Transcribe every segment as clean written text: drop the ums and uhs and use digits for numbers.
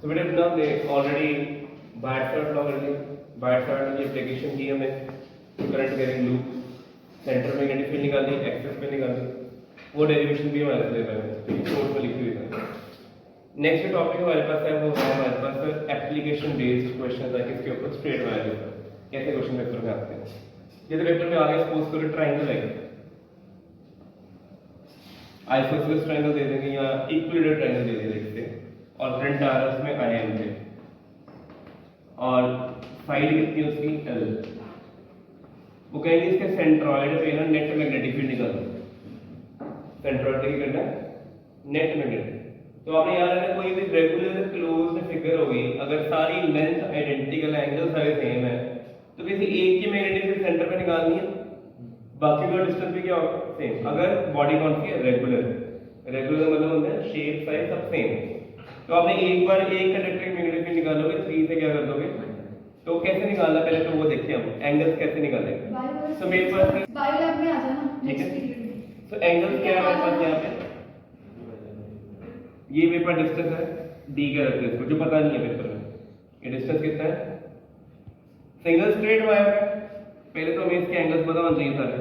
So we have now already Biot already Biot की application की हमें करंट कैरिंग लूप सेंटर में magnetic field निकालनी एक्सेस में निकालनी वो डेरिवेशन भी हमारे पास है कोड में लिखी हुई है। नेक्स्ट टॉपिक हमारे पास है वो है हमारे पास एप्लीकेशन बेस्ड क्वेश्चन है किसके ऊपर स्ट्रेट वायर पर कैसे क्वेश्चन पेपर में आते हैं। जैसे पेपर में आगे सपोज करो ट्रायंगल है आइसोसेलेस ट्रायंगल दे देंगे या इक्विलेटरल ट्रायंगल दे देंगे और फ्रंट आ रहा है उसमें आईएम थे और साइड कितनी उसकी एल। वो कहेंगे इसके सेंट्रॉइड पे ना नेट मैग्नेटिक फील्ड निकाल दो। सेंट्रॉइड की करना नेट मैग्नेटिक। तो आपने याद रखना कोई भी रेगुलर क्लोज्ड फिगर होगी अगर सारी लेंथ आइडेंटिकल एंगल सारे सेम है तो किसी एक की मैग्नेटिक फील्ड सेंटर पे निकालनी है बाकी का डिस्टेंस भी क्या होगा सेम। अगर बॉडी कौन सी है रेगुलर मतलब होता है शेप साइज सब सेम। तो आपने एक बार एक कंडक्टर की मैग्नेटिक फील्ड निकालोगे 3 से क्या कर दोगे तो कैसे निकालना पहले तो वो देखिए हम एंगल्स कैसे निकालेंगे। तो मेरे पास बायो लैब में आ जाना ठीक है। नेक्स्ट पीरियड में। तो एंगल्स क्या है मेरे पास यहाँ पे ये मेरे पास डिस्टेंस है डी का रखते हैं इसको जो पता नहीं है पेपर में ये डिस्टेंस कितना है। सिंगल स्ट्रेट वायर है पहले तो हमें इसके एंगल्स पता होना चाहिए सारे।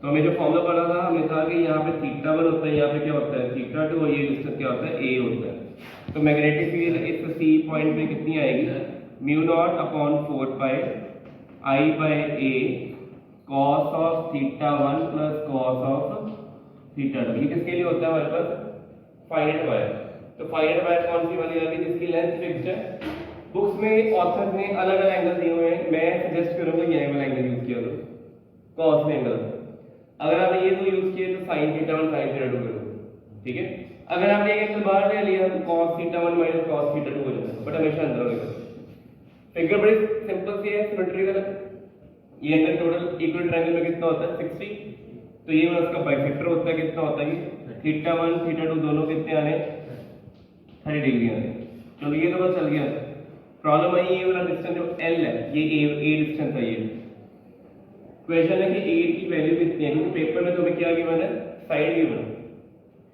तो हमें जो फॉर्मूला पता था हमें था कि यहाँ पे थीटा 1 होता है यहाँ पे क्या होता है थीटा 2 और ये डिस्टेंस क्या होता है ए होता है। तो मैग्नेटिक फील्ड इस सी पॉइंट पे कितनी आएगी mu naught upon 4 pi I by a cos of theta 1 plus cos of theta 2। ये किसके लिए होता है हमारे पास फाइनाइट वायर। तो फाइनाइट वायर कौन सी वाली आ गई जिसकी लेंथ फिक्स्ड है। बुक्स में ऑथर्स ने अलग अलग एंगल दिए हुए हैं मैं सजेस्ट करूंगा ये वाला एंगल यूज किया करो कॉस एंगल। अगर आपने ये दो यूज किए तो sin थीटा 1 sin थीटा 2 करो ठीक है। अगर आपने एक एंगल बाहर ले लिया तो cos theta 1 minus cos theta 2 हो जाएगा बट हमेशा अंदर होगा। फिगर बड़ी सिंपल सी है सिमेट्रिकल है। ये एंगल टोटल इक्वल ट्रायंगल में कितना होता है 60। तो ये वाला उसका बाइसेक्टर होता है कितना होता है थीटा 1 थीटा 2 दोनों कितने आ रहे हैं 30 डिग्री आ रहे हैं। चलो ये तो बस चल गया। प्रॉब्लम आई ये वाला डिस्टेंस जो L है ये ए डिस्टेंस है। ये क्वेश्चन है कि ए की वैल्यू कितनी है क्योंकि पेपर में तुम्हें क्या गिवन है साइड गिवन।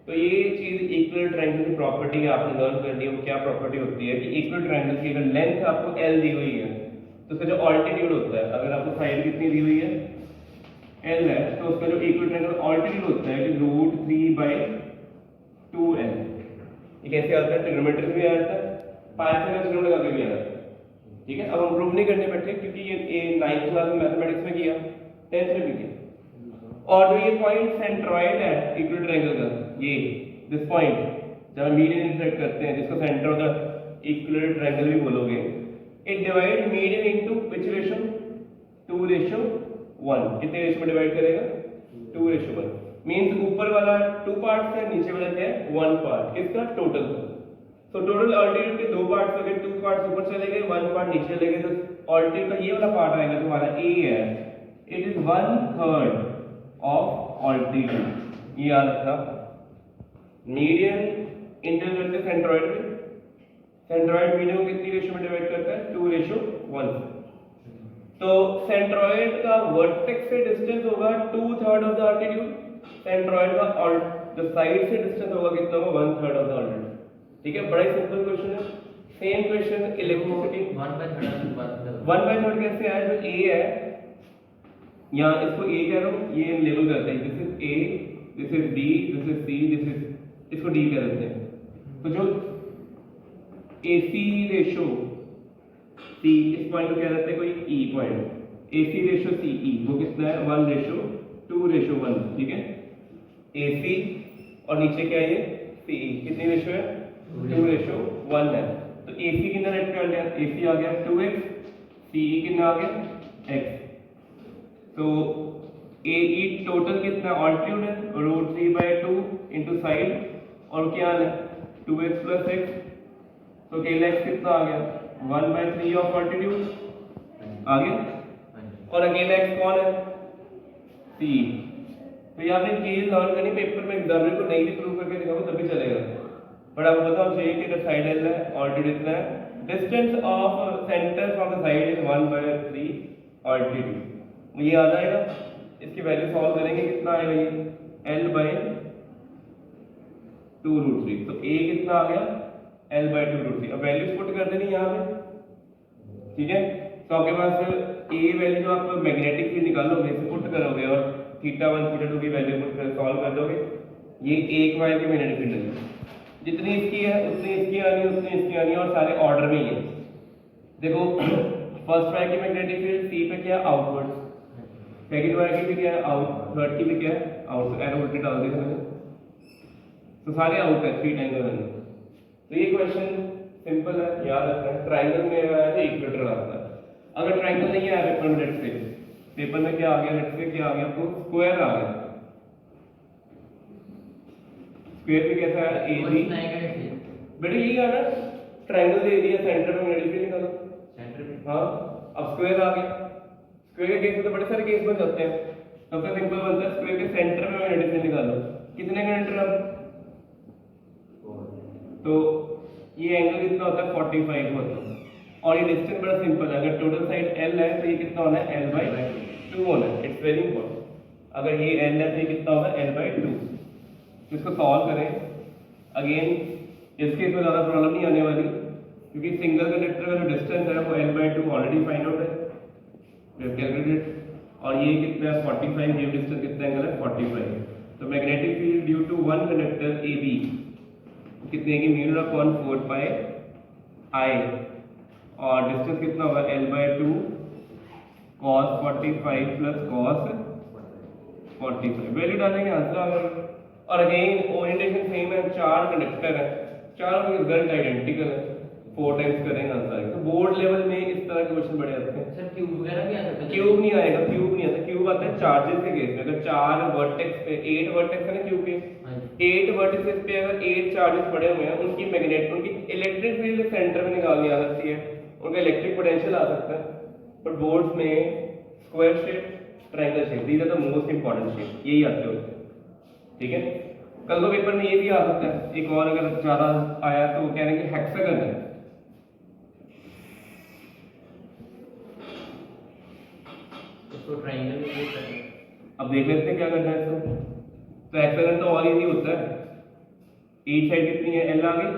तो ये चीज इक्वल ट्रायंगल की प्रॉपर्टी है आपने लर्न करनी है। वो क्या प्रॉपर्टी होती है कि इक्वल ट्रायंगल की अगर लेंथ आपको L दी हुई है तो उसका जो ऑल्टीट्यूड होता है अगर आपको साइड कितनी दी हुई है L है तो उसका जो इक्वल ट्रायंगल ऑल्टीट्यूड होता है कि √3/2L। ये कैसे आता है ट्रिग्नोमेट्री में भी आता है पाइथागोरस थ्योरम लगा के भी आता है ठीक है। अब हम प्रूव नहीं करने बैठे क्योंकि ये 9th क्लास में मैथमेटिक्स में किया 10th में भी किया। और जो ये पॉइंट सेंट्रॉइड है इक्वल ट्रायंगल का ये दिस पॉइंट जब हम मीडियन इंटरसेक्ट करते हैं जिसको centre of the equal triangle भी बोलोगे it divide median into which ratio 2:1। कितने रेशियो में डिवाइड करेगा 2:1 मींस ऊपर वाला 2 पार्ट्स है नीचे वाला क्या है 1 पार्ट किसका टोटल। तो टोटल ऑल्टीट्यूड के 2 पार्ट्स हो गए 2 पार्ट्स ऊपर चले गए 1 पार्ट नीचे चले गए। तो ऑल्टीट्यूड का ये वाला पार्ट आएगा जो हमारा ए है इट इज 1/3 ऑफ ऑल्टीट्यूड। ये याद रखना मीडियन इंटरवल के सेंट्रॉइड में सेंट्रॉइड मीडियन को कितनी रेशियो में डिवाइड करता है 2:1। तो सेंट्रॉइड का वर्टेक्स से डिस्टेंस होगा 2/3 ऑफ द ऑल्टीट्यूड। सेंट्रॉइड का जो साइड से डिस्टेंस होगा कितना होगा 1/3 ऑफ द ऑल्टीट्यूड ठीक है। बड़ा ही सिंपल क्वेश्चन है। सेम क्वेश्चन इलेक्ट्रिसिटी 1/3 कैसे आया जो ए है यहाँ इसको ए कह रहा हूँ ये लेबल करते हैं this is A this is B this is C this is इसको डी कह देते हैं। तो जो AC रेशियो सी इस पॉइंट को क्या कहते हैं कोई ई पॉइंट AC रेशियो CE वो कितना है 1:2:1 ठीक है। AC और नीचे क्या है ये CE कितनी रेशियो है 2:1 है। तो AC कितना रेट कर लिया AC आ गया 2x CE कितना आ गया x। तो AE टोटल कितना ऑल्टीट्यूड है √3/2 इनटू साइड और क्या है 2x + x। तो अकेला x कितना आ गया 1/3 ऑफ ऑल्टीट्यूड आ गया और अकेला x कौन है CE। तो यहाँ पे ये लर्न करनी पेपर में एग्जामिनर को नहीं भी प्रूव करके दिखाओ तब भी चलेगा बट आपको बताओ चाहिए कि जो साइड L है ऑल्टीट्यूड इतना है distance of centre from the side is 1/3 altitude. ये आ जाएगा इसकी वैल्यू सॉल्व करेंगे कितना आएगा ये L/2√3। तो A कितना आ गया L/2√3। अब वैल्यूज पुट कर देनी यहाँ पे, ठीक है। तो आपके पास ए वैल्यू जो आप मैग्नेटिक फील्ड निकालोगे इसे पुट करोगे और θ1 θ2 की वैल्यू पुट कर सॉल्व कर दोगे, ये एक वायर की मैग्नेटिक फील्ड है, जितनी इसकी है उतनी इसकी आनी है, उतनी इसकी आनी है, और सारे ऑर्डर में ही है। देखो फर्स्ट वायर की मैग्नेटिक फील्ड सी पे क्या है, आउटवर्ड, सेकंड वायर की भी क्या है, आउट, थर्ड की भी क्या है, आउट। एरो उल्टी डाल दी मैंने, तो सारे आउट है 3 टाइम्स मैंने। तो ये क्वेश्चन सिंपल है, याद रखना है। ट्रायंगल में आया है इक्वेटर आता है। अगर ट्रायंगल नहीं आया पेपर में, लेट्स से पेपर में क्या आ गया, लेट्स से क्या आ गया आपको, स्क्वायर आ गया। स्क्वायर में कैसा है, ए बी, बेटा यही है ना, ट्रायंगल दे दिया, सेंटर में मैग्नेटिक फील्ड निकालो, सेंटर में, हाँ। अब स्क्वायर आ गया, स्क्वायर के केस में तो बड़े सारे केस बन जाते हैं। सबसे सिंपल बनता है स्क्वायर के सेंटर में मैग्नेटिक फील्ड निकालो, कितने किलोमीटर अब, तो ये एंगल कितना होता है, 45 होता है। और ये डिस्टेंस बड़ा सिंपल है, अगर टोटल साइड L है तो ये कितना होना है, L/2 होना है। It's very important. अगर ये L है तो ये कितना होगा, L/2। तो इसको सॉल्व करें। अगेन इसके इसमें ज़्यादा प्रॉब्लम नहीं आने वाली, क्योंकि सिंगल कंडक्टर का जो डिस्टेंस है वो L/2 ऑलरेडी फाइंड आउट है, वी हैव कैलकुलेटेड। और ये कितना है, 45, ये डिस्टेंस कितना एंगल है, 45। तो magnetic field due to one conductor AB कितने की, μ/4 पाई I, और डिस्टेंस कितना होगा, L/2 cos 45 plus cos 45। Value डालेंगे, आंसर आ जाएगा। और अगेन ओरिएंटेशन सेम है, 4 कंडक्टर है, चारों के रिजल्ट आइडेंटिकल है, 4 टाइम्स करेंगे आंसर आएगा। तो बोर्ड लेवल में इस तरह के क्वेश्चन बड़े आते हैं। सर क्यूब वगैरह भी आ सकता है? क्यूब नहीं आएगा, क्यूब नहीं आता। क्यूब आता है चार्जेस के केस में, अगर 4 वर्टेक्स पे 8 वर्टेक्स है ना क्यूब के, 8 वर्टिसेस पे अगर 8 चार्जेस पड़े हुए हैं, उनकी मैग्नेट, उनकी इलेक्ट्रिक फील्ड सेंटर में निकालनी आ सकती है, उनका इलेक्ट्रिक पोटेंशियल आ सकता है। बट बोर्ड्स में square shape, triangle shape, these are the most important shape, यही आते होते हैं, ठीक है। कल को पेपर में ये भी आ सकता है, एक और अगर ज्यादा आया तो वो कह रहे हैं कि हेक्सागन है। तो ट्रायंगल में यूज करना है। अब देख लेते हैं क्या करना है इसको। तो हेक्सागन तो और इजी होता है, ईच साइड कितनी है, L आ गई,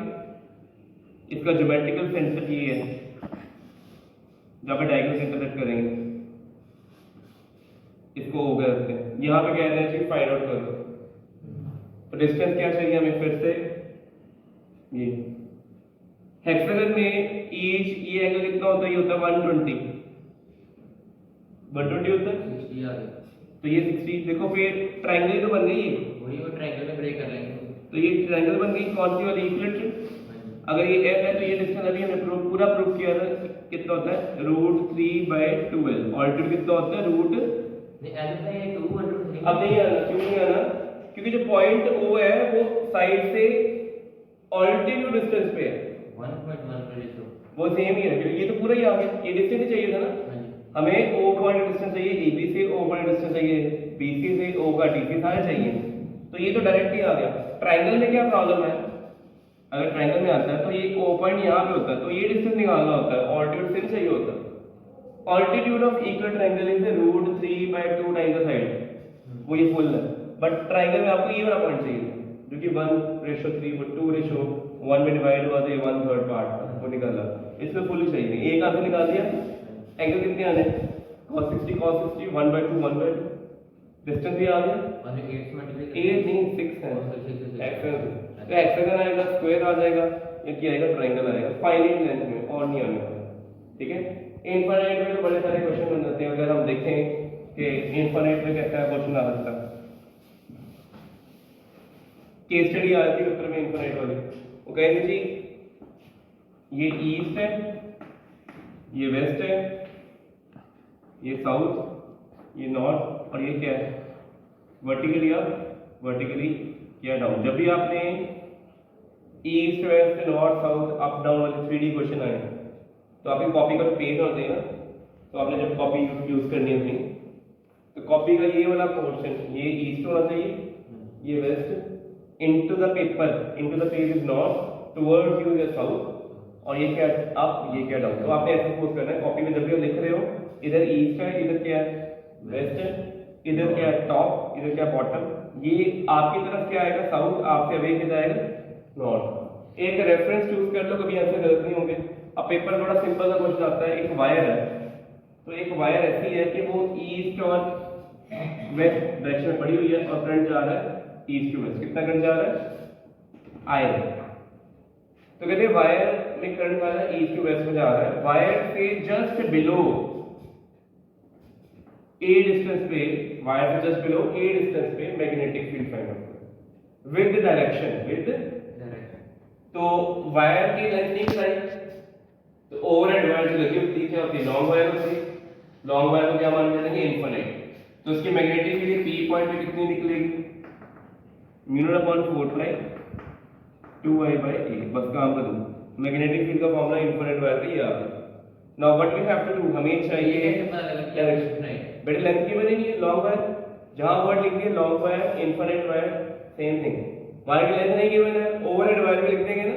इसका ज्योमेट्रिकल सेंटर ये है, जहाँ पे डायगोनल इंटरसेक्ट करेंगे इसको हो गया रखते हैं। यहाँ पे कह रहे हैं कि फाइंड आउट करो, तो डिस्टेंस क्या चाहिए हमें, फिर से ये हेक्सागन में ईच, ये एंगल कितना होता है, ये होता है 120 होता है, 60 आ गया। तो ये 60। देखो फिर ट्रायंगल तो बन गई है, वही वो ट्रायंगल में ब्रेक कर लेंगे। तो ये ट्रायंगल बन गई, कौन सी वाली, इक्विलेटरल। अगर ये L है तो ये डिस्टेंस अभी हमने पूरा प्रूव किया था, कितना होता है, √3/2L। ऑल्टीट्यूड कितना होता है, रूट, नहीं L पे 2 अब नहीं आना, क्यों नहीं आना, क्योंकि जो पॉइंट O है वो साइड से ऑल्टीट्यूड डिस्टेंस पे है, 1.1 रेशियो वो सेम ही है। ये तो पूरा ही आ गया, ये डिस्टेंस ही चाहिए था ना, हमें O पॉइंट डिस्टेंस चाहिए, AB से O पॉइंट डिस्टेंस चाहिए, BC से O का DC सारे चाहिए, तो ये तो डायरेक्ट ही आ गया। ट्रायंगल में क्या प्रॉब्लम है, अगर ट्रायंगल में आता है तो ये O पॉइंट यहाँ पे होता है, तो ये डिस्टेंस निकालना होता है, ऑल्टीट्यूड से नहीं चाहिए होता। Altitude of equal triangle is √3/2 times the side, वो ये फुल है। बट ट्रायंगल में आपको ये वाला पॉइंट चाहिए, जो कि 1:3, 2:1 में डिवाइड हुआ, तो ये 1/3 पार्ट वो निकाला, इसमें फुल ही चाहिए। एक आंसर निकाल दिया, एंगल कितने आने, cos 60 1/2 1/2, डिस्टेंस भी आ गया, 8 नहीं 6 है, हेक्सागन, तो हेक्सागन आएगा, स्क्वायर आ जाएगा, ये क्या आएगा, ट्रायंगल आएगा, फाइनाइट लेंथ में, और नहीं आने वाला, ठीक है। इनफाइनाइट में तो बड़े सारे क्वेश्चन बन जाते हैं, अगर हम देखें कि इनफाइनाइट में कैसा क्वेश्चन आ सकता है। केस स्टडी आ जाती है पेपर में इनफाइनाइट वाली, वो कहेंगे जी ये ईस्ट है, ये वेस्ट है, ये साउथ, ये नॉर्थ, और ये क्या है, वर्टिकली अप, वर्टिकली क्या डाउन। जब भी आपने east west north south up down वाले 3D क्वेश्चन आए तो आपकी कॉपी का पेज होते हैं ना, तो आपने जब कॉपी यूज करनी होती है तो कॉपी का ये वाला पोर्शन, ये ईस्ट होना चाहिए, ये west, into the paper, into the page is north, towards you is south, और ये क्या अप, ये क्या डाउन। तो आपने ऐसे पोस्ट करना है कॉपी में, जब भी आप लिख रहे हो, इधर ईस्ट है, इधर क्या है, वेस्ट है, इधर क्या है, टॉप, इधर क्या बॉटम, ये आपकी तरफ क्या आएगा, साउथ, आपसे अवे क्या जाएगा, नॉर्थ। एक रेफरेंस चूज कर लो, कभी आंसर गलत नहीं होंगे। अब पेपर बड़ा सिंपल सा क्वेश्चन आता है, एक वायर है, तो एक वायर ऐसी है कि वो ईस्ट और वेस्ट डायरेक्शन में पड़ी हुई है और करंट जा रहा है ईस्ट टू वेस्ट। कितना करंट जा रहा है? आई। तो कहते हैं वायर में करंट वाला ईस्ट टू वेस्ट में जा रहा है, वायर से जस्ट बिलो ए डिस्टेंस पे, वायर से जस्ट बिलो ए डिस्टेंस पे मैग्नेटिक फील्ड फाइंड आउट करो विद डायरेक्शन, विद तो वायर की लेंथ नहीं बताई, तो ओवरहेड वायर जो लगी होती है क्या होती है? लॉन्ग वायर होती है। लॉन्ग वायर को क्या मान लेंगे? इनफिनिट। तो उसकी मैग्नेटिक फील्ड पी पॉइंट पे कितनी निकलेगी? म्यू नॉट अपॉन 4 पाई 2i by a। बस काम कर दो। मैग्नेटिक फील्ड का फॉर्मूला इनफिनिट वायर का ये आ गया। Now what we have to do, हमें चाहिए बड़ी लेंथ की बनी नहीं है लॉन्ग वायर, जहां वर्ड लिख दिए long wire, infinite wire, same thing. Wire की लेंथ नहीं गिवन है, ओवरहेड वायर भी लिख देंगे ना,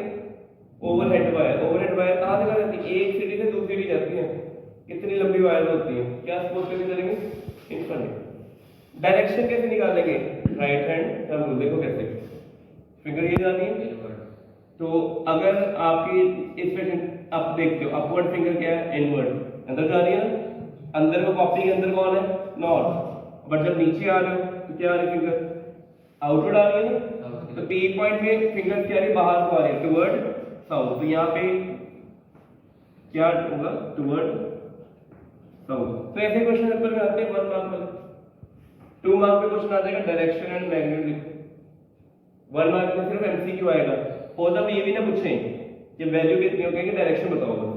ओवरहेड वायर। ओवरहेड वायर कहां से जाती है? एक सिटी से दूसरी सिटी जाती है। कितनी लंबी वायर होती है? क्या सपोज करके चलेंगे? इनफिनिट। डायरेक्शन कैसे निकालेंगे? राइट हैंड थंब रूल, देखो कैसे, फिंगर ये जाती है। तो अगर आपकी इस पे आप देखते हो अपवर्ड फिंगर क्या है? इनवर्ड, अंदर जा रही है ना, अंदर को कॉपी के अंदर कौन है? नॉर्थ। बट जब नीचे आ रहे हो तो क्या आ रही है? फिंगर आउटवर्ड आ रही है ना, तो पी पॉइंट में फिंगर क्या आ रही है? बाहर को आ रही है, टुवर्ड साउथ। तो यहाँ पे क्या होगा? Toward south. तो ऐसे क्वेश्चन पेपर में आते हैं 1 मार्क वाले। 2 मार्क पे क्वेश्चन आ जाएगा डायरेक्शन एंड मैग्नेटिक। 1 मार्क में सिर्फ एमसीक्यू आएगा। होता तो ये भी ना पूछें कि वैल्यू कितनी हो, कहेंगे डायरेक्शन बताओ बस,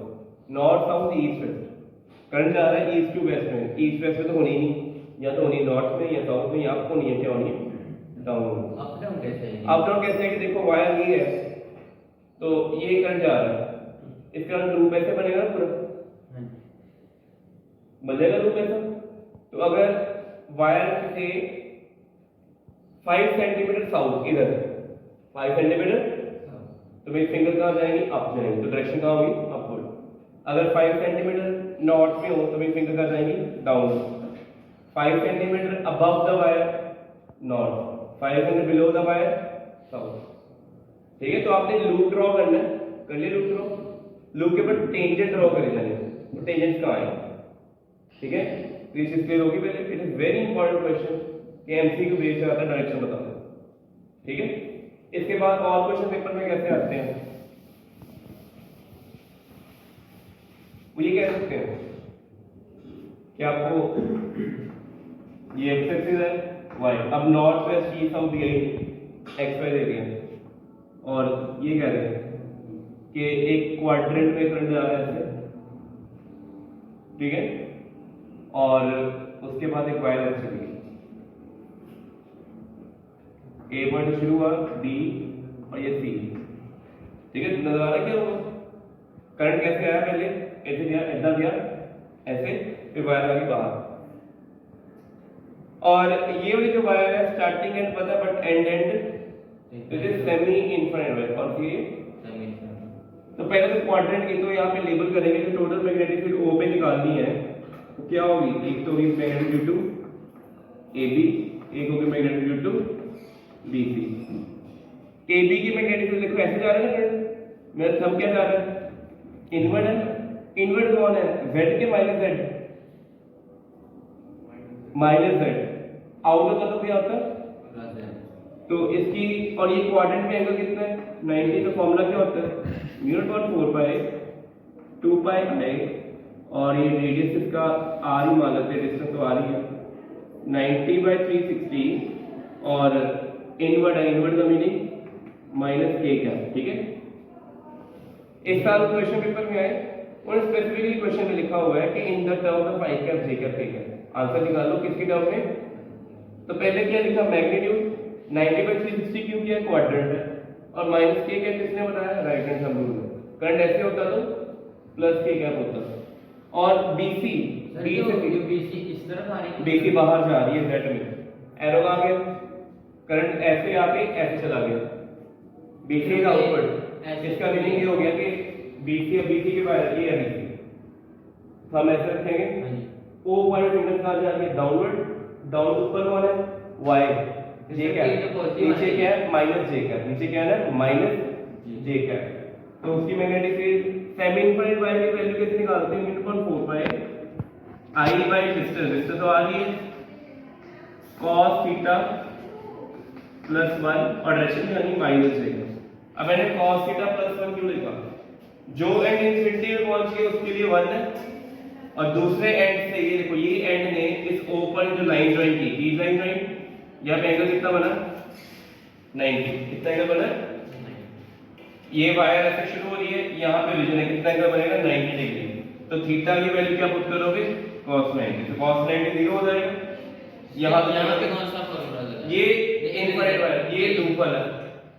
north south east west. Current जा रहा है ईस्ट टू वेस्ट में, ईस्ट वेस्ट में तो होनी ही नहीं, या तो होनी नॉर्थ में या साउथ में, या आपको नहीं है क्या होनी है? डाउन। अप डाउन कैसे है? अप डाउन कैसे है कि देखो वायर ये है, तो ये करंट जा रहा है, इसका लूप ऐसे बनेगा पूरा, बनेगा लूप ऐसा। तो अगर वायर से 5 सेंटीमीटर साउथ, इधर 5 सेंटीमीटर, तो मेरी फिंगर कहाँ जाएंगी? अप जाएंगी, तो डायरेक्शन कहाँ होगी? अपवर्ड। अगर 5 सेंटीमीटर नॉर्थ में हो तो मेरी फिंगर कहाँ जाएंगी? Down. 5 centimetre above the wire north, 5 centimetre below the wire south. ठीक है, तो आपने लूप ड्रॉ करना है, कर लिया लूप ड्रॉ। लूप के ऊपर टेंजेंट ड्रॉ करे जाने, तो टेंजेंट कहाँ है? ठीक है, तो ये चीज क्लियर होगी पहले। It is very important question कि एमसीक्यू बेस पे आता है, डायरेक्शन बता दो। ठीक है, इसके बाद और क्वेश्चन पेपर में कैसे आते हैं वो ये कह सकते हैं कि आपको ये एक्स एक्सिस है, वाई, अब नॉर्थ वेस्ट ईस्ट साउथ दिया ही एक्स वाई दे दिया, और ये कह रहे हैं कि एक क्वाड्रेंट में करंट जा रहा है ऐसे, ठीक है, और उसके बाद एक वायर ऐसे दी, ए पॉइंट से शुरू हुआ, बी और ये सी। ठीक है, नजर आ रहा है क्या होगा? करंट कैसे आया? पहले ऐसे दिया, ऐसा दिया, ऐसे, फिर वायर आगे बाहर। और ये वाली जो वायर है स्टार्टिंग एंड पता, but and it is semi infinite wire. और ये तो पहले तो क्वाड्रेंट की तो यहाँ पे लेबल करेंगे कि टोटल मैग्नेटिक फील्ड ओ पे निकालनी है, तो क्या होगी? एक तो होगी magnetic field to A B, एक होगी magnetic field to B C. A B की मैग्नेटिक फील्ड देखो ऐसे जा रहा है ना करंट, मेरा थंब क्या जा रहा है? इनवर्ड है। इनवर्ड कौन है? z के minus z, minus z। Outer का तो क्या होता है? तो इसकी, और ये क्वाड्रेंट में एंगल कितना है? 90। तो फॉर्मूला क्या होता है? Mu naught upon 4 pi 2 pi i, और ये रेडियस इसका r ही मान लेते हैं, डिस्टेंस तो r ही है, 90 बाई 360, और इनवर्ड है, इनवर्ड का मीनिंग माइनस k का। ठीक है, इस साल क्वेश्चन पेपर में आए और स्पेसिफिकली क्वेश्चन में लिखा हुआ है कि in the term of i cap j cap k cap. Answer निकाल लो किसके टर्म में। तो पहले क्या लिखा? मैग्नीट्यूड 90 बाई 360 क्यों किया? क्वाड्रेंट है, और माइनस k कैप किसने बताया? राइट हैंड थंब रूल में। करंट ऐसे होता तो प्लस k कैप होता, और BC, BC इस तरफ आ रही है, BC बाहर जा रही है z में, एरो आ गया, करंट ऐसे आके ऐसे चला गया, BC का आउटवर्ड। इसका मीनिंग ये हो गया कि BC और BC के बाहर ये है BC, तो हम ऐसे रखेंगे। O पॉइंट फिंगर कहाँ जा रही है? डाउनवर्ड। डाउन ऊपर कौन है? Y, J क्या है? नीचे क्या है? माइनस J क्या है? नीचे क्या है? माइनस जे कैप। तो उसकी magnetic field semi infinite wire की वैल्यू कैसे निकालते हैं? Mu upon 4 pi I by distance. Distance तो आ रही है cos थीटा प्लस 1 और डायरेक्शन यानी माइनस लेगा। अब मैंने cos थीटा प्लस 1 क्यों लिखा? जो एंड इंफिनिटी में पहुंच गया उसके लिए 1 है, और दूसरे एंड से ये देखो ये एंड ने इस ओपन जो लाइन ज्वाइन की, ये लाइन ज्वाइन, यहां पे एंगल कितना बना? 90। कितना एंगल बना? ये वायर ऐसे शुरू हो रही है, यहाँ पे रीजन है, कितना एंगल बनेगा? 90 डिग्री। तो थीटा की वैल्यू क्या पुट करोगे? cos 90। तो cos 90 0 हो जाएगा। यहाँ पे कौन सा फॉर्मूला लगा? ये इनफाइनाइट वायर, ये लूप वाला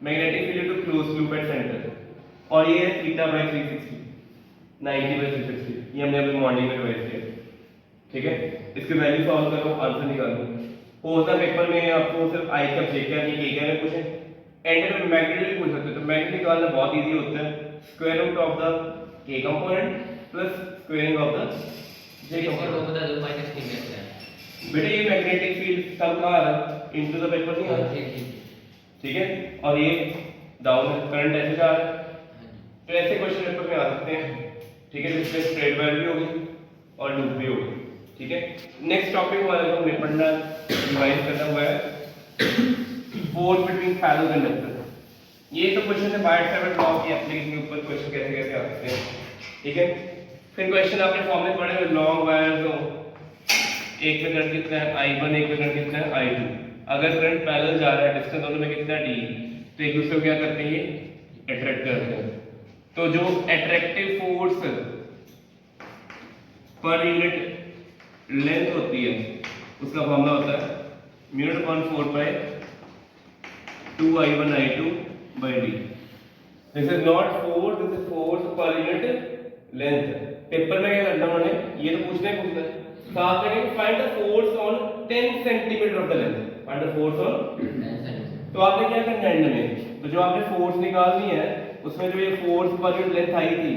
magnetic field to close loop at centre, और ये है थीटा बाय 360 90 बाय 360। ये हमने अभी मॉर्निंग में रिवाइज किया, ठीक है। इसकी वैल्यू सॉल्व करो, आंसर निकालो। हो होता पेपर में आपको सिर्फ आई का जे क्या नहीं के क्या में पूछे, एंड में मैग्नेटिक पूछ सकते हो। तो मैग्नेटिक निकालना बहुत इजी होता है, स्क्वायर रूट ऑफ द के component plus squaring of the J component. वो बता दो माइनस कितने है? बेटा ये मैग्नेटिक फील्ड सब कहाँ आ रहा है? इनटू द पेपर नहीं आ रहा, ठीक है। और ये डाउन है, करंट ऐसे जा रहा है। तो ऐसे क्वेश्चन पेपर में आ सकते हैं, ठीक है, जिसमें स्ट्रेट वायर भी होगी और लूप भी होगी, ठीक है। नेक्स्ट टॉपिक हमारा जो हमने पढ़ना रिवाइज करना हुआ है फोर्स बिटवीन पैरेलल कंडक्टर। ये तो क्वेश्चन है बाय सेवन लॉ की एप्लीकेशन के ऊपर क्वेश्चन कैसे कैसे आ सकते हैं, ठीक है। फिर क्वेश्चन आपने फॉर्मूले पढ़े हुए, लॉन्ग वायर्स हो, एक में करंट कितना है I1, एक में करंट कितना है I2। अगर करंट पैरेलल जा रहा है, डिस्टेंस दोनों में कितना d, तो एक दूसरे को क्या करते हैं? ये अट्रैक्ट करते हैं। तो जो attractive force per unit length होती है उसका फॉर्मूला होता है mu naught upon 4 pi 2I1 I2 by d। This is not force, this is force per unit length. Paper में क्या करना उन्होंने, ये तो पूछना है साथ में find the force on 10 centimetre of the length, find the force on. तो आपने क्या करना है एंड में, तो जो आपने फोर्स निकालनी है उसमें जो ये फोर्स पर यूनिट लेंथ आई थी,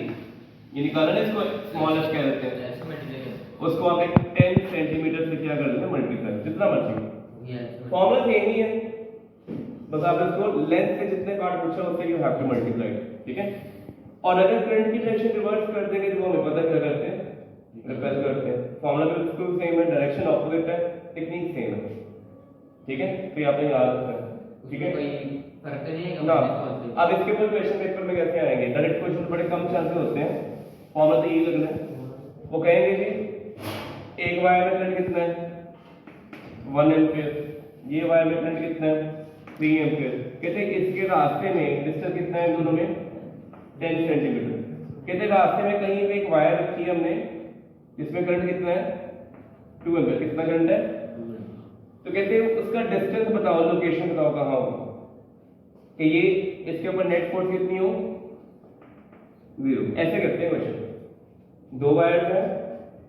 ये निकालना है, इसको स्मॉलेस्ट कह देते हैं, उसको आपने 10 सेंटीमीटर से क्या कर देना? मल्टीप्लाई, जितना मर्जी। फॉर्मूला सेम ही है, बस आप इसको लेंथ से जितने पार्ट पूछा उससे यू हैव टू मल्टीप्लाई, ठीक है। और अगर करंट की डायरेक्शन रिवर्स कर देंगे तो हमें पता क्या करते हैं? रिवर्स करते हैं। फॉर्मूला बिल्कुल सेम है, डायरेक्शन ऑपोजिट है, टेक्निक सेम है, ठीक है। तो यहाँ पे याद रखना है, ठीक है। कोई फर्क नहीं है ना अब इसके ऊपर क्वेश्चन पेपर में कैसे आएंगे? डायरेक्ट क्वेश्चन बड़े कम चांसेस होते हैं, फॉर्मूला तो यही लगना है। वो कहेंगे जी एक वायर में करंट कितना है? 1 एम्पीयर। ये वायर में करंट कितना है? 3 एम्पीयर। कहते हैं इसके रास्ते में डिस्टेंस कितना है दोनों में? 10 सेंटीमीटर। कहते हैं रास्ते में कहीं पे एक वायर रखी है हमने, इसमें करंट कितना है? 2 एम्पीयर। कितना करंट है? तो कहते हैं उसका डिस्टेंस बताओ, लोकेशन बताओ कहाँ हो, कि ये इसके ऊपर नेट फोर्स कितनी हो? 0। ऐसे करते हैं क्वेश्चन। दो वायर है,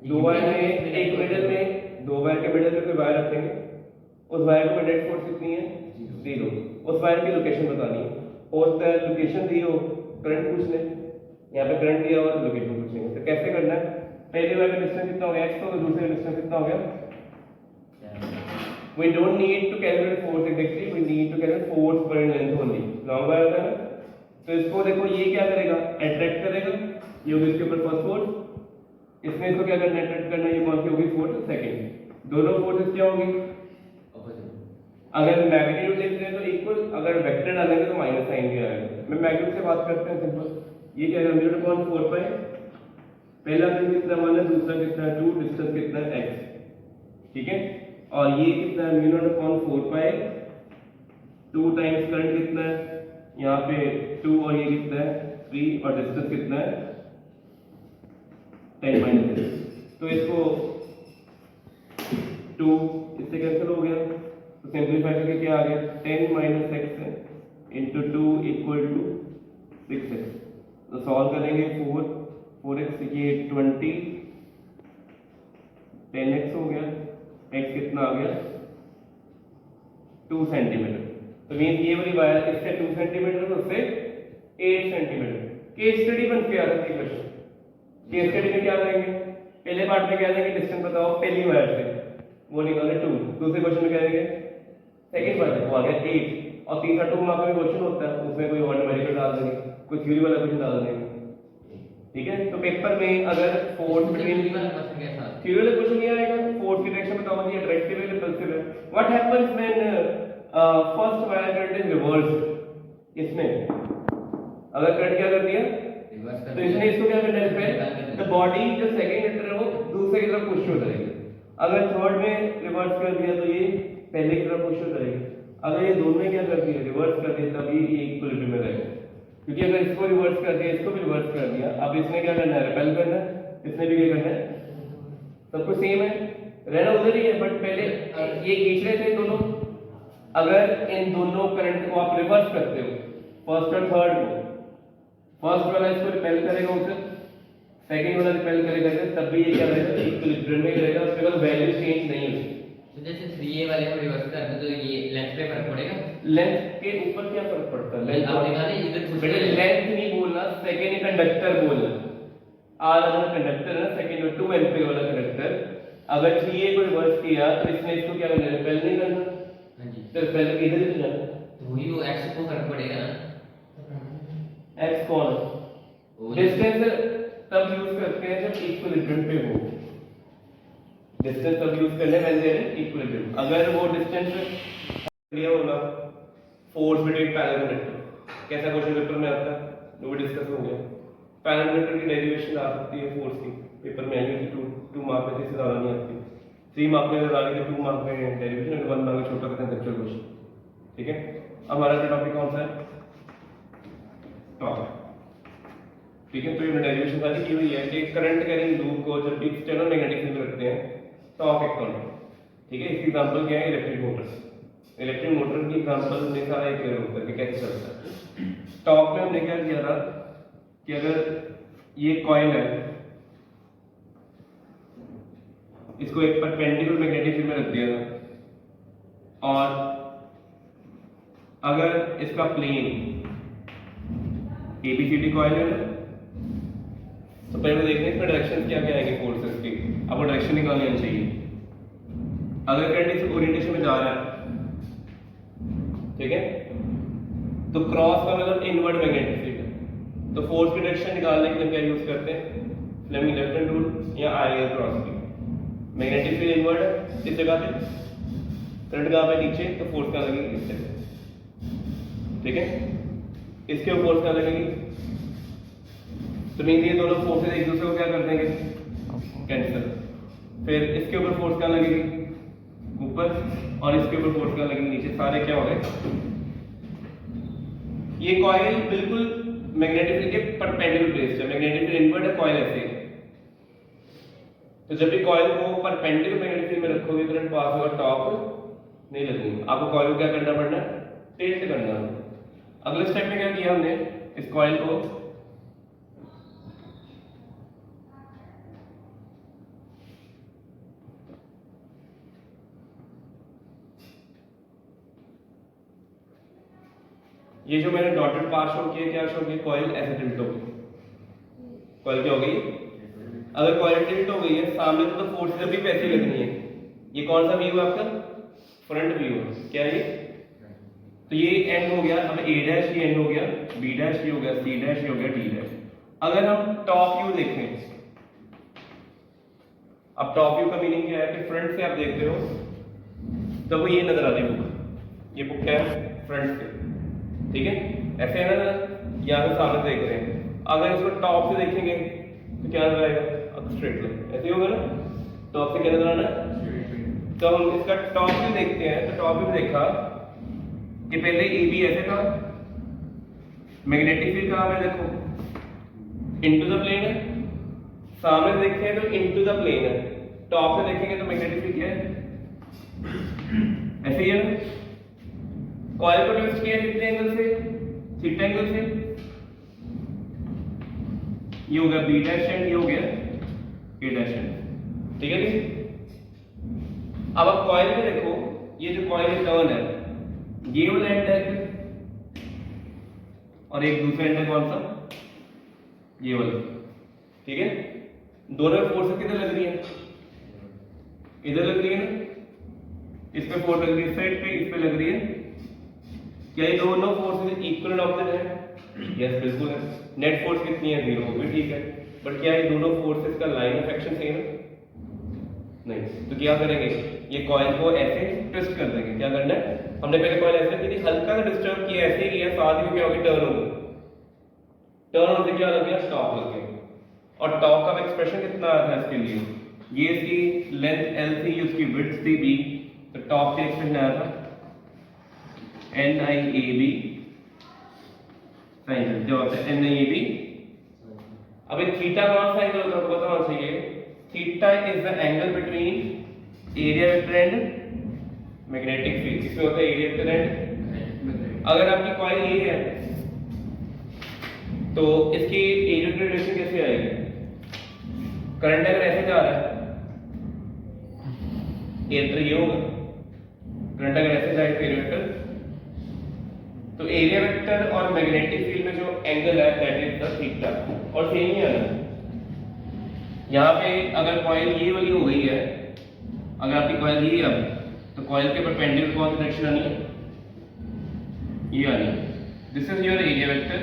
दो वायर में एक मिडल में, दो वायर के मिडल में कोई वायर रखेंगे, उस वायर को नेट फोर्स कितनी है? 0। उस वायर की लोकेशन बतानी है, और लोकेशन दी हो करंट पूछ ले, यहाँ पे करंट दिया हुआ लोकेशन पूछेंगे। तो कैसे करना है? पहले वायर का डिस्टेंस कितना हो गया x, तो दूसरे डिस्टेंस कितना हो गया? We don't need to calculate force exactly, we need to calculate force per length only। Long wire है ना, तो इसको देखो ये क्या करेगा? अट्रैक्ट करेगा, ये होगी इसके ऊपर फर्स्ट फोर्स, इसमें इसको क्या करना है? अट्रैक्ट करना, ये कौन सी होगी? Force second. दोनों फोर्सेस क्या होगी? अगर मैग्नीट्यूड लिख रहे हैं तो इक्वल, अगर वेक्टर डालेंगे तो माइनस साइन भी आएगा। मैं मैग्नीट्यूड से बात करते हैं सिंपल, ये क्या है? म्यू अपॉन 4 पाई, पहला करंट कितना 1 है, दूसरा कितना है 2, डिस्टेंस कितना है x, ठीक है। और ये कितना है? म्यू नॉट अपॉन 4 पाई 2 टाइम्स करंट कितना है? यहाँ पे 2 और ये कितना है? 3, और डिस्टेंस कितना है? 10 माइनस। तो इसको 2 इससे कैंसिल हो गया, तो सिंपलीफाई करके क्या आ गया? 10 minus x into 2 equal to 6x। तो सॉल्व करेंगे 4x ये 20, 10x हो गया, x कितना आ गया? 2 सेंटीमीटर। तो मीन ये वाली वायर इससे 2 सेंटीमीटर, तो उससे 8 सेंटीमीटर। केस स्टडी बन के आ सकती है क्वेश्चन। केस स्टडी में क्या करेंगे? पहले पार्ट में क्या देंगे? डिस्टेंस बताओ पहली वायर से, वो निकाले 2। दूसरे क्वेश्चन में क्या देंगे? सेकंड वायर, वो आ गया 8। और तीसरा 2 मार्क में क्वेश्चन होता है, उसमें कोई और न्यूमेरिकल डाल देंगे। कोई थ्योरी वाला क्वेश्चन डाल देंगे, ठीक है। तो पेपर में अगर फोर्स बिटवीन वाला क्वेश्चन कैसा था? थ्योरी वाला क्वेश्चन ये आएगा, फोर्स की डायरेक्शन बताओ ये डायरेक्टिव है रिपल्सिव है, what happens when first wire current is reverse. इसमें अगर करंट क्या कर दिया रिवर्स कर तो इसने इसको क्या करना है, द बॉडी जो सेकंड मीटर है वो दूसरे की तरफ पुश हो जाएगी। अगर थर्ड में रिवर्स कर दिया तो ये पहले की तरफ पुश हो जाएगी। अगर ये दोनों में क्या कर दिया, रिवर्स कर दिया, तब ये इक्विलिब्रियम में रहेगा। क्योंकि अगर इसको रिवर्स कर दिया, इसको भी रिवर्स कर दिया, अब इसने क्या करना है, रिपेल करना है, इसने भी क्या करना है, सब कुछ सेम है, रहना उधर ही है। बट पहले ये खींच रहे थे दोनों, अगर इन दोनों करंट को आप रिवर्स करते हो, फर्स्ट और थर्ड को, फर्स्ट वाला इसको रिपेल करेगा उसे, सेकंड वाला रिपेल करेगा इसे, तब भी ये क्या रहेगा, इक्विलिब्रियम में रहेगा, उसके बाद वैल्यू चेंज नहीं होगी। तो जैसे 3a वाले को रिवर्स कर दो तो ये लेंथ पे फर्क पड़ेगा? लेंथ के ऊपर क्या फर्क पड़ता है, लेंथ आपने कहा ना इधर कुछ बेटे लेंथ नहीं बोलना, सेकंड कंडक्टर बोलना। आर वाला कंडक्टर है ना, सेकंड में 2 एम्पीयर वाला कंडक्टर, अगर 3a को रिवर्स किया तो इसने इसको क्या करना है, रिपेल नहीं करना। हां जी, तो रिपेल इधर ही जाना, तो वही वो x को फर्क पड़ेगा ना। x कौन, डिस्टेंस तब यूज करते हैं जब इक्विलिब्रियम पे हो, डिस्टेंस तब यूज करने में इक्विलिब्रियम। अगर वो डिस्टेंस दिया होगा फोर्स बिटवीन पैरेलल कंडक्टर, कैसा क्वेश्चन पेपर में आता है, वो भी डिस्कस हो गया। पैरेलल कंडक्टर की डेरिवेशन आ सकती है फोर्स की, पेपर में आएगी 2 मार्क में, इससे ज्यादा नहीं आती। 3 मार्क में अगर आ गई तो 2 मार्क में डेरिवेशन, और 1 मार्क में छोटा कंसेप्चुअल क्वेश्चन, ठीक है। अब हमारा टॉपिक कौन सा है, टॉपिक, ठीक है। तो ये डेरिवेशन वाली की हुई है कि करंट कैरिंग लूप को जब भी एक्सटर्नल मैग्नेटिक फील्ड में रखते हैं टॉर्क एक कॉन्स्टेंट, ठीक है। इसकी एग्जांपल क्या है, इलेक्ट्रिक मोटर। इलेक्ट्रिक मोटर की एग्जांपल में सारा एक क्लियर होता है कि कैसे चलता है। टॉर्क में हमने क्या किया था कि अगर ये कॉइल है, इसको एक परपेंडिकुलर मैग्नेटिक फील्ड में रख दिया था, और अगर इसका प्लेन ABCD कॉइल है ना, तो पहले देखते हैं इसमें डायरेक्शन क्या क्या आएंगे फोर्सेस की, आपको डायरेक्शन निकालनी आनी चाहिए। अगर करंट इस ओरिएंटेशन में जा रहा है, ठीक है, तो क्रॉस का मतलब इनवर्ड मैग्नेटिक फील्ड है, तो फोर्स की डायरेक्शन निकालने के लिए क्या यूज करते हैं, फ्लेमिंग लेफ्ट हैंड रूल या आईएल क्रॉस की। मैग्नेटिक फील्ड इनवर्ड है इस जगह पे, करंट कहां पे नीचे, तो फोर्स कहां लगेगी, इस जगह, ठीक है। इसके ऊपर फोर्स कहां लगेगी, तो मीन ये दोनों फोर्सेस एक दूसरे को क्या कर देंगे, कैंसिल। फिर इसके ऊपर फोर्स क्या लगेगी, ऊपर, और इसके ऊपर फोर्स क्या लगेगी, नीचे, सारे क्या हो गए। ये कॉइल बिल्कुल मैग्नेटिक फील्ड के परपेंडिकुलर प्लेस है, मैग्नेटिक फील्ड इनवर्ड है, कॉइल ऐसे है। तो जब भी कॉइल को परपेंडिकुलर मैग्नेटिक फील्ड में रखोगे, करंट पास होगा, टॉर्क नहीं लगेगी। आपको कॉइल को क्या करना पड़ना है, टिल्ट करना है। अगले स्टेप में क्या किया हमने, इस कॉइल को ये जो मैंने डॉटेड पार्ट शो किया, क्या शो किया, कॉइल ऐसे टिल्ट हो गई, कॉइल क्या हो गई, अगर कॉइल टिल्ट हो गई है सामने तो फोर्स भी वैसे लगनी है। ये कौन सा व्यू है आपका, फ्रंट व्यू है, क्या है ये, तो ये एंड हो गया, अब A डैश ये एंड हो गया, B डैश ये हो गया, C डैश ये हो गया, D डैश। अगर हम टॉप व्यू देखें, अब टॉप व्यू का मीनिंग क्या है कि फ्रंट से आप देखते हो तो वो ये नजर आती है बुक, ये बुक क्या है, फ्रंट से, ठीक है, ऐसे है ना, यहाँ पे सामने देख रहे हैं। अगर इसको टॉप से देखेंगे तो क्या नजर आएगा, स्ट्रेट लाइन, ऐसे ही होगा ना, टॉप से क्या नजर आना है। तो हम इसका टॉप व्यू देखते हैं, तो टॉप व्यू देखा कि पहले AB ऐसे था, मैग्नेटिक फील्ड कहाँ पे देखो, इनटू द प्लेन है, सामने देखें तो इनटू द प्लेन है, टॉप से देखेंगे तो मैग्नेटिक फील्ड क्या है, ऐसे ही है ना। कॉइल को ट्विस्ट किया कितने एंगल से, थीटा एंगल से, ये हो गया B डैश एंड ये हो गया A डैश एंड, ठीक है जी। अब आप कॉइल में देखो, ये जो कॉइल टर्न है, ये वाला एंड है और एक दूसरा एंड है कौन सा, ये वाला, ठीक है। दोनों फोर्स किधर लग रही है, इधर लग रही है ना, इस पे फोर्स लग रही है, साइड पे, इस पे लग रही है। क्या ये दोनों फोर्सेस इक्वल ऑपोजिट है, यस बिल्कुल है। नेट फोर्स कितनी है 0, भी ठीक है। बट क्या ये दोनों फोर्सेस का लाइन ऑफ एक्शन सेम है? नहीं। तो क्या करेंगे, ये कॉइल को ऐसे ट्विस्ट कर देंगे। क्या करना है, हमने पहले कॉइल ऐसे की थी, हल्का सा डिस्टर्ब किया, ऐसे ही किया, साथ ही क्या होगी, टर्न होगी। टर्न होने से क्या लग गया, टॉर्क लग गया। और टॉर्क का एक्सप्रेशन कितना आया था इसके लिए, ये इसकी लेंथ l थी, उसकी विड्थ थी b, तो टॉर्क का एक्सप्रेशन आया था NIAB साइन, जो होता है NIAB। अब ये थीटा कौन सा एंगल होता है पता होना चाहिए। Theta is the angle between area vector and magnetic field. इसमें होता है एरिया वेक्टर एंड, अगर आपकी कॉइल ये है तो इसकी एरिया वेक्टर डायरेक्शन कैसे आएगी, करंट अगर ऐसे जा रहा है एरिया ये होगा, करंट अगर ऐसे जाए तो एरिया वेक्टर, तो एरिया वेक्टर और मैग्नेटिक फील्ड में जो एंगल है दैट इज द थीटा। और सेम ही है ना, यहाँ पे अगर कॉइल ये वाली हो गई है, अगर आपकी कॉइल ये है तो कॉइल के परपेंडिकुलर कौन सी डायरेक्शन आनी है, ये आनी है। This is your area vector,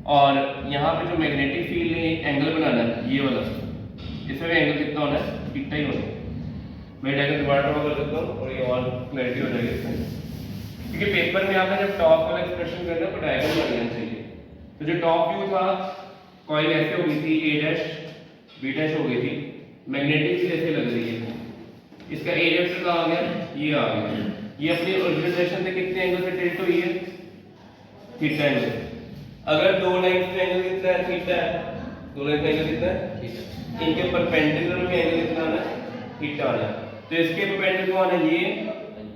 और यहाँ पे जो मैग्नेटिक फील्ड ने एंगल बनाना है ये वाला, इसमें भी एंगल कितना होना है, थीटा ही होना है। मैं डायग्राम दोबारा ड्रॉ कर देता हूँ और ये और क्लैरिटी हो जाएगी इसमें, क्योंकि पेपर में आपने जब टॉप वाला एक्सप्रेशन करना तो डायग्राम बनाना चाहिए। तो जो टॉप व्यू था, कॉइल ऐसे हो गई थी, A डैश B डैश हो गई थी, मैग्नेटिक फील्ड ऐसे लग रही है, इसका एरिया वेक्टर कहाँ आ गया, ये आ गया। ये अपनी ओरिजिनल डायरेक्शन से कितने एंगल से टिल्ट हुई है, थीटा एंगल। अगर दो लाइंस का एंगल कितना है, थीटा है, दो लाइंस का एंगल कितना है, इनके परपेंडिकुलर में एंगल कितना आना है, थीटा आना है। तो इसके परपेंडिकुलर आना है ये,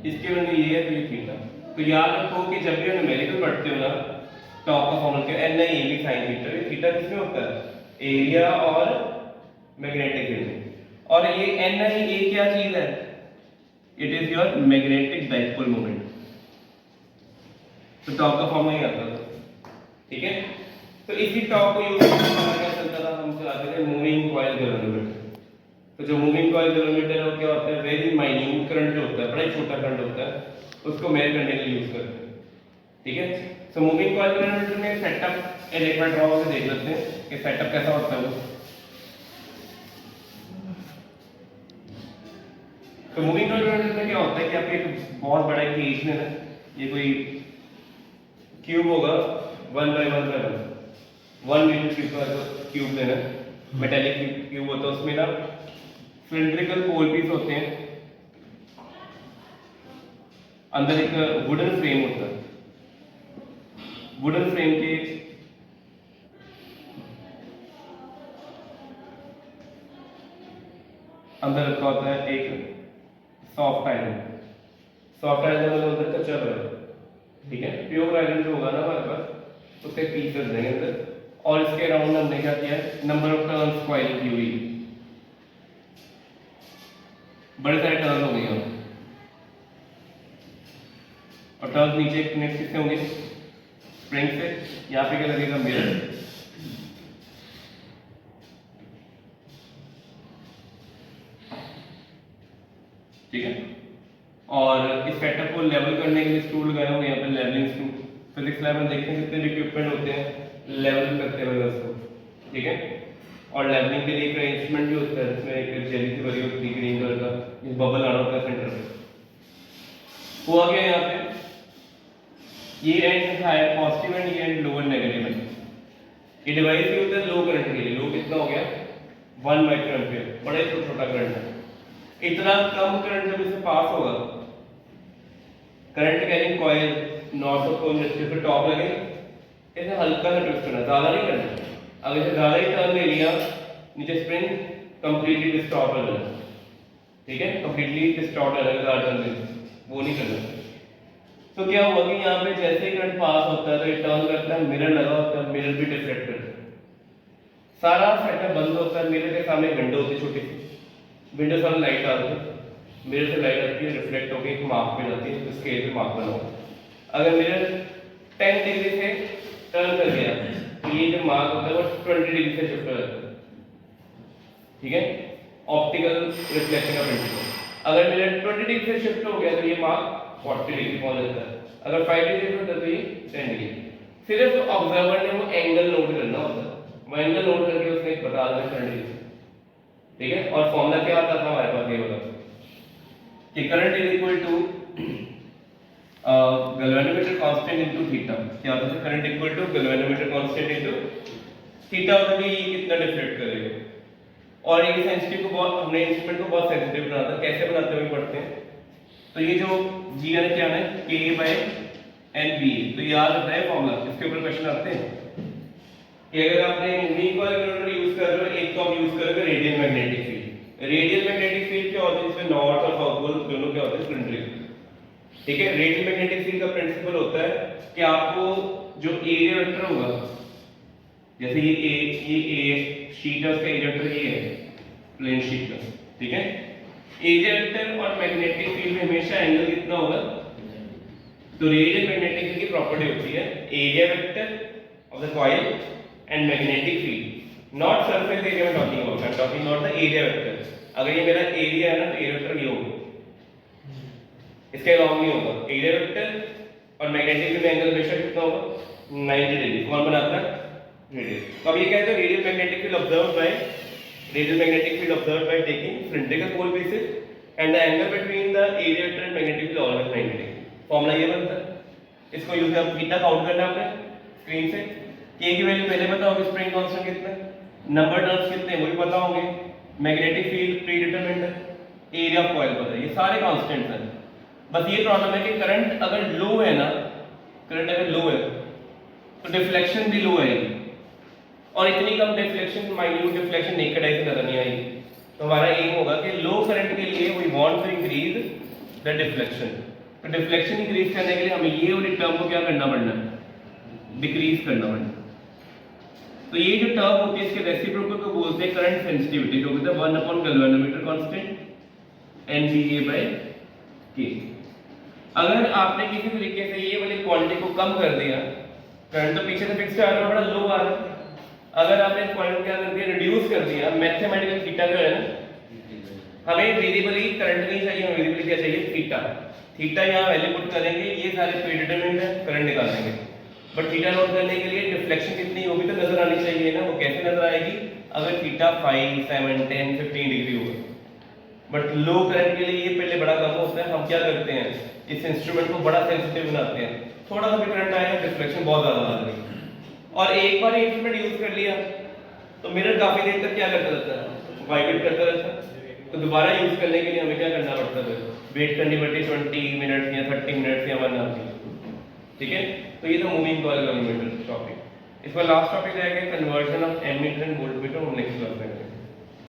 इसके में ये है, तो ये थीटा। तो याद रखो कि जब भी न्यूमेरिकल पढ़ते हो ना, टॉप का फॉर्मूला क्या, NIAB sin थीटा। ये थीटा किसमें होता है, एरिया और मैग्नेटिक फील्ड। और ये NIA क्या चीज है, it is your magnetic dipole moment. तो टॉप का फॉर्मूला ही आता था, ठीक है। तो इसी टॉप को यूज करके क्या चलता था, हम चलाते थे मूविंग कॉइल गैल्वेनोमीटर। तो जो मूविंग कॉइल गैल्वेनोमीटर है वो क्या होता है, वेरी माइन्यूट करंट जो होता है, बड़ा ही छोटा करंट होता है, उसको मेजर करने के लिए यूज करते हैं, ठीक है। सो मूविंग कॉइल गैल्वेनोमीटर में सेटअप एक बार ड्रॉ करके देख लेते हैं कि सेटअप कैसा होता है वो। तो मूविंग कॉइल गैल्वेनोमीटर में क्या होता है कि आपके एक बहुत बड़ा केज में ना, ये कोई क्यूब होगा 1 by 1 by 1 मीटर क्यूब का क्यूब लेना, मेटेलिक क्यूब होता है, उसमें ना सिलिंड्रिकल पोल पीस होते हैं, अंदर एक वुडन फ्रेम होता है, वुडन फ्रेम के अंदर रखा होता है एक सॉफ्ट आयरन। सॉफ्ट आयरन मतलब अंदर कच्चा है, ठीक है। प्योर आयरन जो होगा ना हमारे पास, उसके पीसेस देंगे अंदर, और इसके अराउंड हमने क्या किया है, नंबर ऑफ टर्न्स कॉइल की हुई, बड़े सारे टर्न हो गए हैं। और टर्न नीचे कनेक्ट किससे होंगे, स्प्रिंग से। यहाँ पे क्या लगेगा, मिरर, ठीक है। और इस सेटअप को लेवल करने के लिए स्क्रू लगाए होंगे यहाँ पे, लेवलिंग स्क्रू। फिजिक्स लैब में देखते हैं कितने भी इक्विपमेंट होते हैं लेवल करते हुए उसको, ठीक है। और लेवलिंग के लिए एक इंस्ट्रूमेंट भी होता है जिसमें एक जेली सी भरी होती है ग्रीन कलर का, इस बबल आना होता है सेंटर पे। हुआ क्या यहाँ पे, ये एंड हायर पॉजिटिव एंड ये एंड लोअर नेगेटिव है। ये डिवाइस भी होता है लो करंट के लिए, लो कितना हो गया 1 माइक्रो एम्पियर, बड़ा ही छोटा करंट है। इतना कम करंट जब इससे पास होगा, current carrying coil north of pole से टॉप लगे, इसे हल्का सा ट्विस्ट करना, ज्यादा नहीं करना। अगर इसे ज्यादा ही टर्न ले लिया, नीचे स्प्रिंग कंप्लीटली डिस्टॉर्ट हो जाएगा, ठीक है, कंप्लीटली डिस्टॉर्ट हो जाएगा, ज्यादा टर्न ले, वो नहीं करना। तो क्या हुआ कि यहाँ पे जैसे ही करंट पास होता है तो ये टर्न करता है, मिरर लगा होता है, मिरर भी डिफ्लेक्ट करता है, सारा सेटअप बंद होता है। मिरर के सामने विंडो होती है छोटी सी, विंडो से लाइट आती है, मिरर से लाइट आती है, रिफ्लेक्ट होकर एक मार्क पे जाती है, तो स्केल पे मार्क बना होगा। अगर मिरर 10 डिग्री से टर्न कर गया तो ये जो मार्क होता है वो 20 डिग्री से शिफ्ट हो जाता है, ठीक है, ऑप्टिकल रिफ्लेक्शन का प्रिंसिपल। अगर मिरर 20 डिग्री से शिफ्ट हो गया तो ये मार्क 40 डिग्री पहुंच जाता है, अगर 5 डिग्री शिफ्ट होता है तो ये 10 डिग्री। सिर्फ ऑब्जर्वर ने वो एंगल नोट करना होता है, वो एंगल नोट करके उसने बता देना करंट, ठीक है। और फॉर्मूला क्या आता था हमारे पास, ये वाला कि current is equal to galvanometer constant into theta. क्या होता है, current equal to galvanometer constant into theta, और ये कितना डिफ्लेक्ट करेगा। और ये सेंसिटिव को बहुत, हमने इंस्ट्रूमेंट को बहुत सेंसिटिव बनाया था, कैसे बनाते हुए पढ़ते हैं। तो ये जो जी यानी क्या है, के बाय एन बी, तो याद रखना है फॉर्मूला, इसके ऊपर क्वेश्चन आते हैं कि अगर आपने यूनिक वाला कंडक्टर यूज कर रहे हो, एक तो आप यूज करोगे radial magnetic field. Radial magnetic field क्या होता है, इसमें नॉर्थ और साउथ पोल दोनों क्या होते हैं, सिमेट्रिक, ठीक है। रेडियल मैग्नेटिक फील्ड का प्रिंसिपल होता है कि आपको जो एरिया वेक्टर होगा, जैसे ये ए शीट है, उसका एरिया वेक्टर ये है प्लेन शीट का, ठीक है। एरिया वेक्टर और मैग्नेटिक फील्ड में हमेशा एंगल कितना होगा, तो रेडियल मैग्नेटिक फील्ड की प्रॉपर्टी होती है area vector of the coil and magnetic field, not surface area में talking about, I am talking not the area vector. अगर ये मेरा एरिया है ना, तो एरिया वेक्टर ये होगा, इसके अलावा नहीं होगा। एरिया वेक्टर और मैग्नेटिक फील्ड में एंगल हमेशा कितना होगा, 90 डिग्री। कौन बनाता है, रेडियल। तो अब ये कहते हैं radial magnetic field observed by, radial magnetic field observed by taking cylindrical pole pieces and the angle between the area vector and magnetic field always 90 डिग्री। फॉर्मूला ये बनता है। इसको यूज कर थीटा काउंट करना है आपने स्क्रीन से, के की वैल्यू पहले पता होगी, स्प्रिंग कांस्टेंट कितना है, नंबर टर्म्स कितने हैं वो भी पता होंगे, मैग्नेटिक फील्ड प्री डिटरमाइंड है, एरिया ऑफ कॉइल पता है, ये सारे कांस्टेंट्स हैं। बस ये प्रॉब्लम है कि करंट अगर लो है ना, करंट अगर लो है तो डिफ्लेक्शन भी लो आएगी, और इतनी कम deflection, minute deflection naked eye से नजर नहीं आएगी। तो हमारा एम होगा कि लो करंट के लिए we want to increase the deflection. तो डिफ्लेक्शन इंक्रीज करने के लिए हमें ये वाली टर्म को क्या करना पड़ना है, डिक्रीज करना पड़ना। तो ये जो टर्म होती है इसके रेसिप्रोकल को बोलते हैं करंट सेंसिटिविटी, जो होता है 1 upon galvanometer constant NVA by K। अगर आपने किसी तरीके से ये वाली क्वांटिटी को कम कर दिया, करंट तो पीछे से फिक्स आ रहा है, बड़ा लो आ रहा है, अगर आपने इस क्वांटिटी क्या कर दिया, रिड्यूस कर दिया, मैथमेटिकल थीटा जो है ना, हमें वेरिएबली करंट नहीं चाहिए, हमें वेरिएबली क्या चाहिए, थीटा। थीटा यहाँ वैल्यू पुट करेंगे, ये सारे प्रीडिटरमाइंड है, करंट निकाल देंगे। बट थीटा नोट करने के लिए डिफ्लेक्शन कितनी होगी तो नजर आनी चाहिए ना, वो कैसे नजर आएगी, अगर थीटा 5, 7, 10, 15 डिग्री होगा। बट लो करंट के लिए ये पहले बड़ा कम होता है। हम क्या करते हैं, इस इंस्ट्रूमेंट को बड़ा सेंसिटिव बनाते हैं, थोड़ा सा भी करंट आएगा डिफ्लेक्शन बहुत ज्यादा आ जाएगी। और एक बार इंस्ट्रूमेंट यूज कर लिया तो मिरर काफी देर तक क्या करता रहता है, वाइब्रेट करता रहता है। तो दोबारा यूज करने के लिए हमें क्या करना पड़ता है, वेट करनी पड़ती है 20 मिनट या 30 मिनट या 1 आवर, ठीक है। तो ये तो मूविंग कॉइल गैल्वेनोमीटर टॉपिक। इस पर लास्ट टॉपिक रहेगा कन्वर्जन ऑफ एमीटर एंड